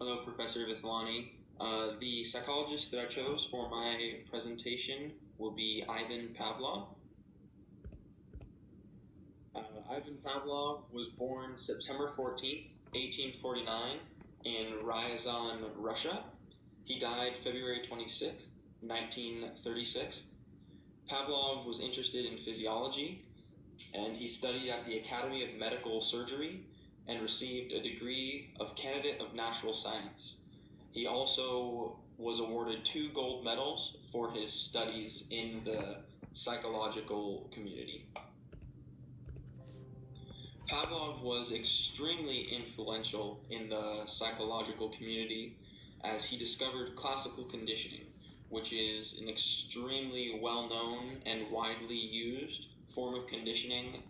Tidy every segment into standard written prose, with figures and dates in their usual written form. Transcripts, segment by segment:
Hello, Professor Vithlani. The psychologist that I chose for my presentation will be Ivan Pavlov. Ivan Pavlov was born September 14th, 1849, in Ryazan, Russia. He died February 26th, 1936. Pavlov was interested in physiology, and he studied at the Academy of Medical Surgery and received a degree of Candidate of Natural Science. He also was awarded 2 gold medals for his studies in the psychological community. Pavlov was extremely influential in the psychological community as he discovered classical conditioning, which is an extremely well-known and widely used form of conditioning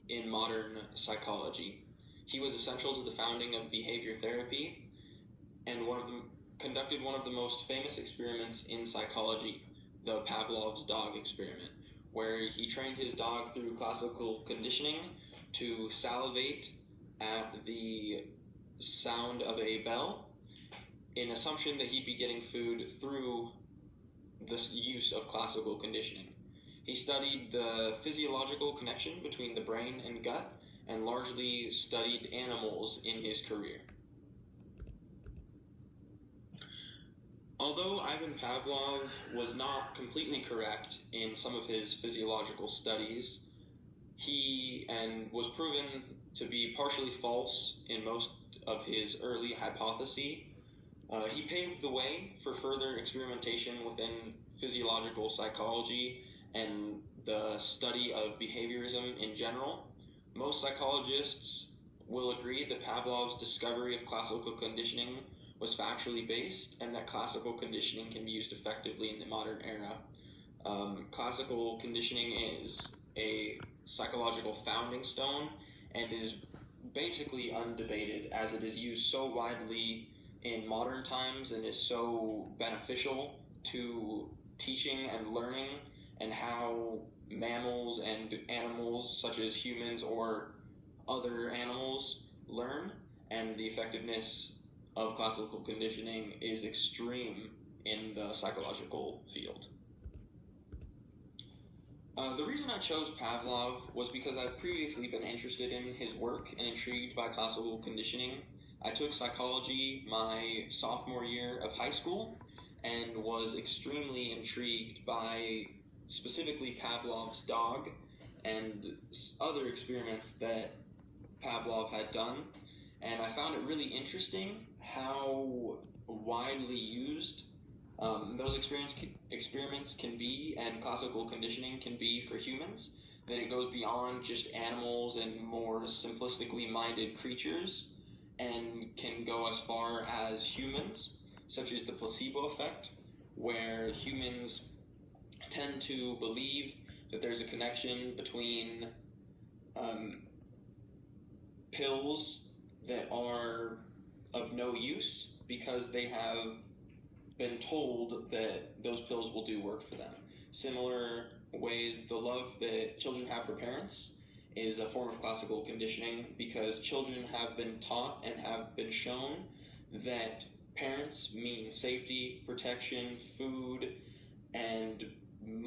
in modern psychology. He was essential to the founding of behavior therapy and conducted one of the most famous experiments in psychology, the Pavlov's dog experiment, where he trained his dog through classical conditioning to salivate at the sound of a bell in assumption that he'd be getting food through the use of classical conditioning. He studied the physiological connection between the brain and gut and largely studied animals in his career. Although Ivan Pavlov was not completely correct in some of his physiological studies, he was proven to be partially false in most of his early hypotheses. He paved the way for further experimentation within physiological psychology and the study of behaviorism in general. Most psychologists will agree that Pavlov's discovery of classical conditioning was factually based and that classical conditioning can be used effectively in the modern era. Classical conditioning is a psychological founding stone and is basically undebated as it is used so widely in modern times and is so beneficial to teaching and learning and how mammals and animals such as humans or other animals learn, and the effectiveness of classical conditioning is extreme in the psychological field. The reason I chose Pavlov was because I've previously been interested in his work and intrigued by classical conditioning. I took psychology my sophomore year of high school and was extremely intrigued by specifically Pavlov's dog and other experiments that Pavlov had done, and I found it really interesting how widely used those experiments can be and classical conditioning can be for humans, that it goes beyond just animals and more simplistically minded creatures and can go as far as humans, such as the placebo effect, where humans tend to believe that there's a connection between pills that are of no use because they have been told that those pills will do work for them. Similar ways, the love that children have for parents is a form of classical conditioning because children have been taught and have been shown that parents mean safety, protection, food, and in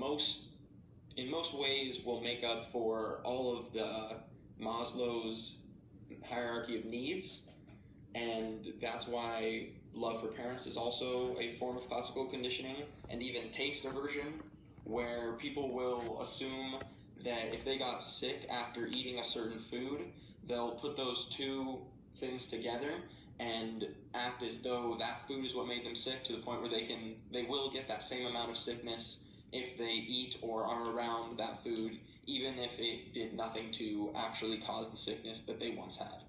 most ways will make up for all of the Maslow's hierarchy of needs, and that's why love for parents is also a form of classical conditioning, and even taste aversion, where people will assume that if they got sick after eating a certain food, they'll put those two things together and act as though that food is what made them sick, to the point where they will get that same amount of sickness if they eat or are around that food, even if it did nothing to actually cause the sickness that they once had.